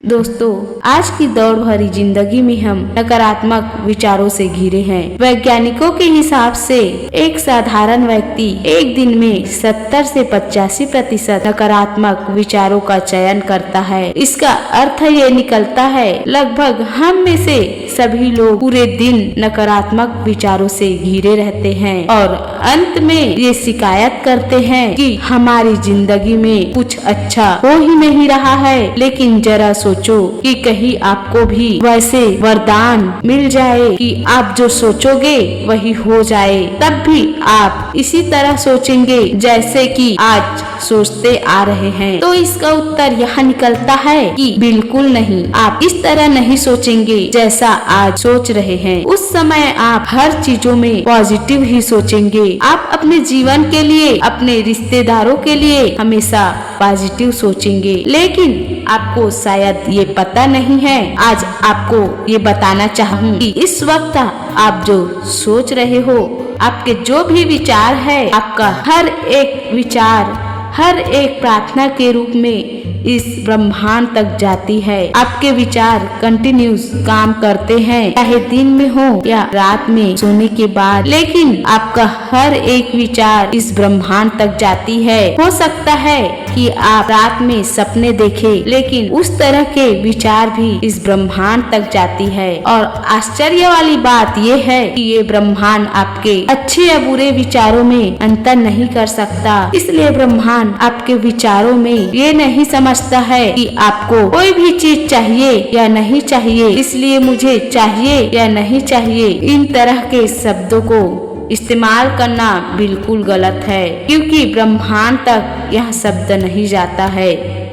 दोस्तों, आज की दौड़ भरी जिंदगी में हम नकारात्मक विचारों से घिरे हैं। वैज्ञानिकों के हिसाब से एक साधारण व्यक्ति एक दिन में 70 से 85% नकारात्मक विचारों का चयन करता है। इसका अर्थ ये निकलता है लगभग हम में से सभी लोग पूरे दिन नकारात्मक विचारों से घिरे रहते हैं और अंत में ये शिकायत करते हैं कि हमारी जिंदगी में कुछ अच्छा हो ही नहीं रहा है। लेकिन जरा सोचो कि कहीं आपको भी वैसे वरदान मिल जाए कि आप जो सोचोगे वही हो जाए, तब भी आप इसी तरह सोचेंगे जैसे कि आज सोचते आ रहे हैं। तो इसका उत्तर यह निकलता है कि बिल्कुल नहीं, आप इस तरह नहीं सोचेंगे जैसा आज सोच रहे हैं। उस समय आप हर चीजों में पॉजिटिव ही सोचेंगे। आप अपने जीवन के लिए, अपने रिश्तेदारों के लिए हमेशा पॉजिटिव सोचेंगे। लेकिन आपको शायद ये पता नहीं है। आज आपको ये बताना चाहूँ कि इस वक्त आप जो सोच रहे हो, आपके जो भी विचार है, आपका हर एक विचार, हर एक प्रार्थना के रूप में इस ब्रह्मांड तक जाती है। आपके विचार कंटिन्यूस काम करते हैं, चाहे दिन में हो या रात में सोने के बाद, लेकिन आपका हर एक विचार इस ब्रह्मांड तक जाती है। हो सकता है कि आप रात में सपने देखें, लेकिन उस तरह के विचार भी इस ब्रह्मांड तक जाती है। और आश्चर्य वाली बात ये है कि ये ब्रह्मांड आपके अच्छे या बुरे विचारों में अंतर नहीं कर सकता। इसलिए ब्रह्मांड आपके विचारों में ये नहीं समझता है कि आपको कोई भी चीज चाहिए या नहीं चाहिए, इसलिए मुझे चाहिए या नहीं चाहिए। इन तरह के शब्दों को इस्तेमाल करना बिल्कुल गलत है, क्योंकि ब्रह्मांड तक यह शब्द नहीं जाता है।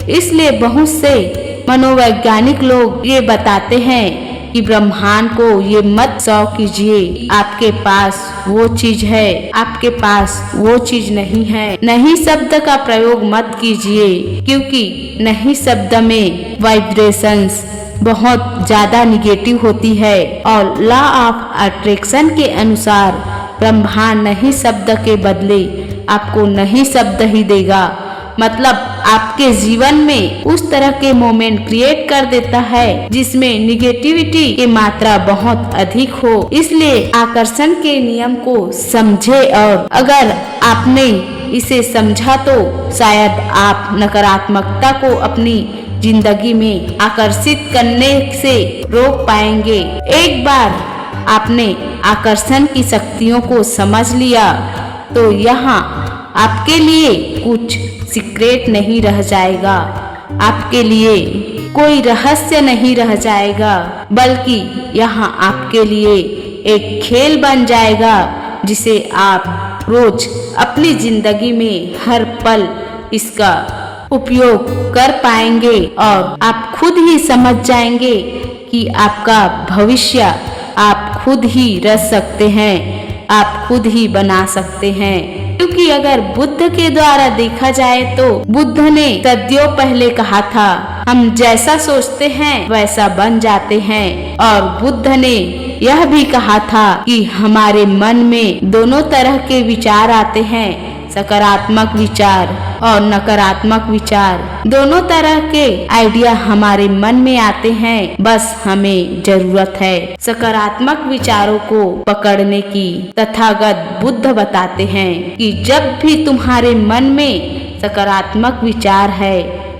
इसलिए बहुत से मनोवैज्ञानिक लोग ये बताते हैं कि ब्रह्मांड को ये मत शौक कीजिए, आपके पास वो चीज है, आपके पास वो चीज नहीं है। नहीं शब्द का प्रयोग मत कीजिए, क्योंकि नहीं शब्द में वाइब्रेशंस बहुत ज्यादा निगेटिव होती है और लॉ ऑफ अट्रैक्शन के अनुसार ब्रह्मांड नहीं शब्द के बदले आपको नहीं शब्द ही देगा। मतलब आपके जीवन में उस तरह के मोमेंट क्रिएट कर देता है जिसमें निगेटिविटी की मात्रा बहुत अधिक हो। इसलिए आकर्षण के नियम को समझे, और अगर आपने इसे समझा तो शायद आप नकारात्मकता को अपनी जिंदगी में आकर्षित करने से रोक पाएंगे। एक बार आपने आकर्षण की शक्तियों को समझ लिया तो यहाँ आपके लिए कुछ सीक्रेट नहीं रह जाएगा, आपके लिए कोई रहस्य नहीं रह जाएगा, बल्कि यहाँ आपके लिए एक खेल बन जाएगा जिसे आप रोज अपनी जिंदगी में हर पल इसका उपयोग कर पाएंगे और आप खुद ही समझ जाएंगे कि आपका भविष्य आप खुद ही रच सकते हैं, आप खुद ही बना सकते हैं। क्योंकि अगर बुद्ध के द्वारा देखा जाए तो बुद्ध ने सदियों पहले कहा था, हम जैसा सोचते हैं वैसा बन जाते हैं। और बुद्ध ने यह भी कहा था कि हमारे मन में दोनों तरह के विचार आते हैं, सकारात्मक विचार और नकारात्मक विचार। दोनों तरह के आइडिया हमारे मन में आते हैं, बस हमें जरूरत है सकारात्मक विचारों को पकड़ने की। तथागत बुद्ध बताते हैं कि जब भी तुम्हारे मन में सकारात्मक विचार है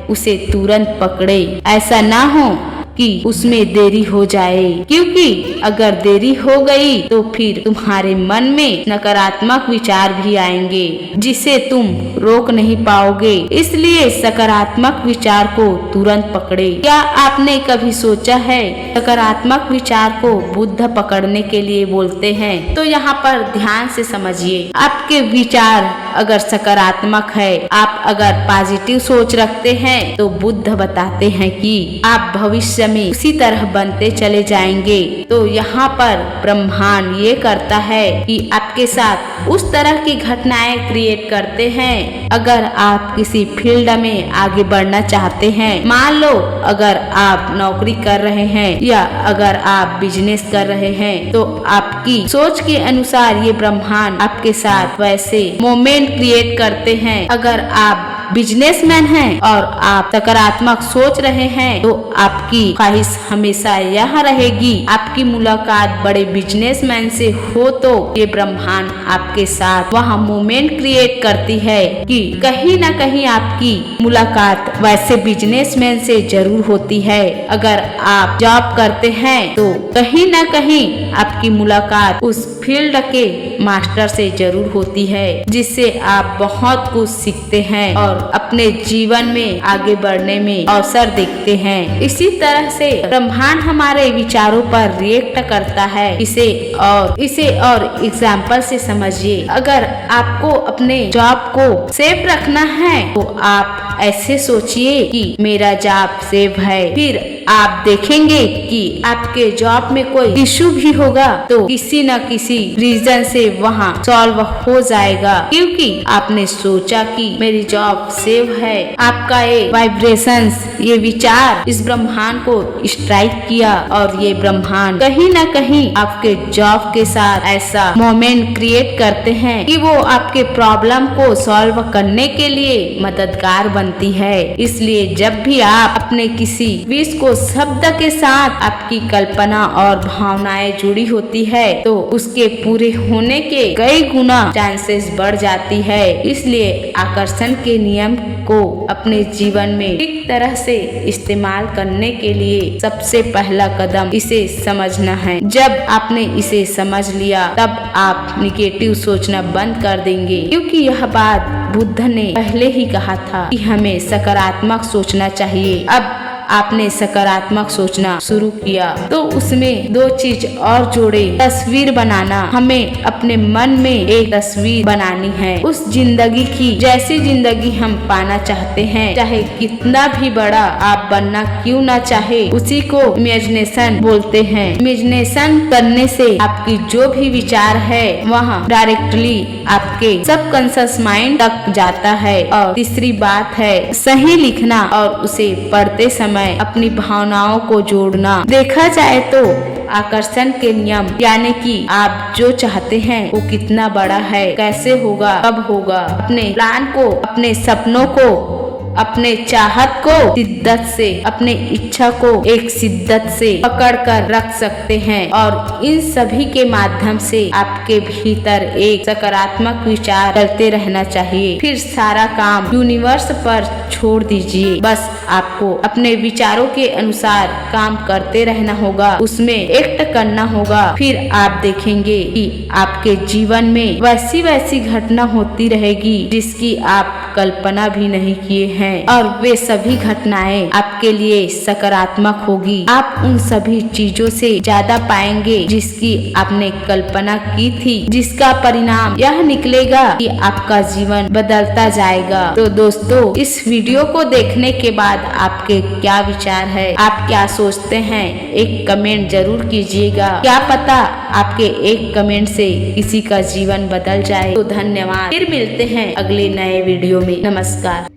उसे तुरंत पकड़े, ऐसा ना हो कि उसमें देरी हो जाए, क्योंकि अगर देरी हो गई तो फिर तुम्हारे मन में नकारात्मक विचार भी आएंगे जिसे तुम रोक नहीं पाओगे। इसलिए सकारात्मक विचार को तुरंत पकड़े। क्या आपने कभी सोचा है सकारात्मक विचार को बुद्ध पकड़ने के लिए बोलते हैं? तो यहाँ पर ध्यान से समझिए, आपके विचार अगर सकारात्मक है, आप अगर पॉजिटिव सोच रखते हैं, तो बुद्ध बताते हैं कि आप भविष्य में उसी तरह बनते चले जाएंगे। तो यहाँ पर ब्रह्मांड ये करता है कि आपके साथ उस तरह की घटनाएं क्रिएट करते हैं। अगर आप किसी फील्ड में आगे बढ़ना चाहते हैं, मान लो अगर आप नौकरी कर रहे हैं या अगर आप बिजनेस कर रहे हैं, तो आपकी सोच के अनुसार ये ब्रह्मांड आपके साथ वैसे मोमेंट क्रिएट करते हैं। अगर आप बिजनेसमैन हैं और आप सकारात्मक सोच रहे हैं तो आपकी ख्वाहिश हमेशा यह रहेगी आपकी मुलाकात बड़े बिजनेसमैन से हो तो ये ब्रह्मांड आपके साथ वहाँ मोमेंट क्रिएट करती है कि कहीं न कहीं आपकी मुलाकात वैसे बिजनेसमैन से जरूर होती है। अगर आप जॉब करते हैं तो कहीं न कहीं आपकी मुलाकात उस फील्ड के मास्टर से जरूर होती है जिससे आप बहुत कुछ सीखते हैं और अपने जीवन में आगे बढ़ने में अवसर देखते हैं। इसी तरह से ब्रह्मांड हमारे विचारों पर रिएक्ट करता है। इसे और एग्जाम्पल से समझिए। अगर आपको अपने जॉब को सेफ रखना है तो आप ऐसे सोचिए कि मेरा जॉब सेफ है। फिर आप देखेंगे कि आपके जॉब में कोई इशू भी होगा तो किसी न किसी रीजन से वहाँ सॉल्व हो जाएगा, क्योंकि आपने सोचा कि मेरी जॉब सेफ है। आपका ये वाइब्रेशंस, ये विचार इस ब्रह्मांड को स्ट्राइक किया और ये ब्रह्मांड कहीं न कहीं आपके जॉब के साथ ऐसा मोमेंट क्रिएट करते हैं कि वो आपके प्रॉब्लम को सॉल्व करने के लिए मददगार बनती है। इसलिए जब भी आप अपने किसी विश को शब्द के साथ आपकी कल्पना और भावनाएं जुड़ी होती है तो उसके पूरे होने के कई गुना चांसेस बढ़ जाती है। इसलिए आकर्षण के नियम को अपने जीवन में ठीक तरह से इस्तेमाल करने के लिए सबसे पहला कदम इसे समझना है। जब आपने इसे समझ लिया तब आप निगेटिव सोचना बंद कर देंगे, क्योंकि यह बात बुद्ध ने पहले ही कहा था कि हमें सकारात्मक सोचना चाहिए। अब आपने सकारात्मक सोचना शुरू किया तो उसमें दो चीज और जोड़े। तस्वीर बनाना, हमें अपने मन में एक तस्वीर बनानी है उस जिंदगी की जैसी जिंदगी हम पाना चाहते हैं, चाहे कितना भी बड़ा आप बनना क्यों ना चाहे, उसी को इमेजिनेशन बोलते हैं। इमेजिनेशन करने से आपकी जो भी विचार है वहाँ डायरेक्टली आपके सबकॉन्शियस माइंड तक जाता है। और तीसरी बात है सही लिखना और उसे पढ़ते समय अपनी भावनाओं को जोड़ना। देखा जाए तो आकर्षण के नियम यानी कि आप जो चाहते हैं वो कितना बड़ा है, कैसे होगा, कब होगा, अपने प्लान को, अपने सपनों को, अपने चाहत को शिद्दत से, अपने इच्छा को एक शिद्दत से पकड़ कर रख सकते हैं। और इन सभी के माध्यम से आपके भीतर एक सकारात्मक विचार चलते रहना चाहिए। फिर सारा काम यूनिवर्स पर छोड़ दीजिए। बस आपको अपने विचारों के अनुसार काम करते रहना होगा, उसमें एक्ट करना होगा। फिर आप देखेंगे कि आपके जीवन में वैसी घटना होती रहेगी जिसकी आप कल्पना भी नहीं किए हैं और वे सभी घटनाएं आपके लिए सकारात्मक होगी। आप उन सभी चीजों से ज्यादा पाएंगे जिसकी आपने कल्पना की थी, जिसका परिणाम यह निकलेगा कि आपका जीवन बदलता जाएगा। तो दोस्तों, इस वीडियो को देखने के बाद आपके क्या विचार है, आप क्या सोचते हैं, एक कमेंट जरूर कीजिएगा। क्या पता आपके एक कमेंट से किसी का जीवन बदल जाए। तो धन्यवाद, फिर मिलते हैं अगले नए वीडियो में। नमस्कार।